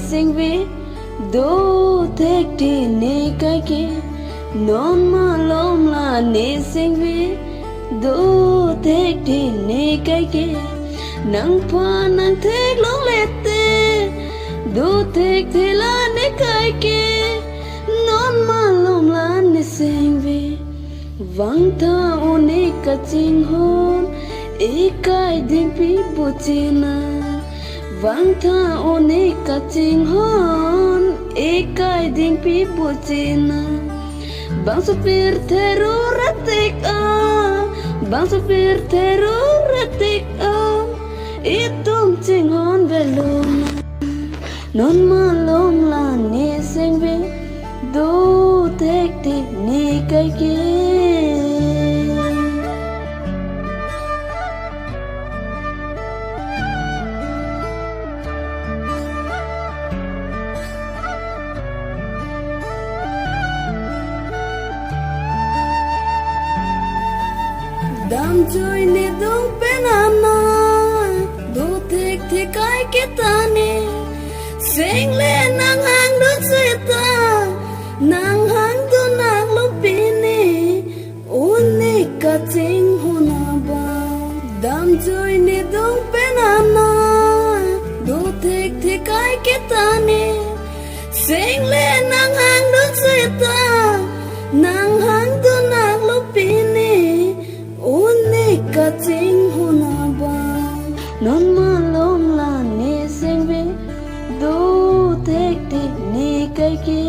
sinh vi đô thế thì nê cái kia non mà lom là nê sinh vi đô thế thì nê cái kia nang pha nang thế lóng lệ tê đô thế thì là nê cái kia non mà lom là nê sinh vi vang tha one ka ching hon ekai ding pi buchina vang tha one ka ching hon ekai ding pi buchina bang supir teruratik bang supir teruratik itum ching hon velum non malom la ne sengve do tek ti ne kai ke dam joy ne dong penana do tek thi kai ke tane sing le nang hang do sita nang hang do nang lupini uni ka ching hona ba dam joy ne dong penana do tek thi kai ke tane sing le nang hang do sita nang hang do nang lupini uni ka ching hona ba non ma lom la ne sing vi do tek ti ni kai ki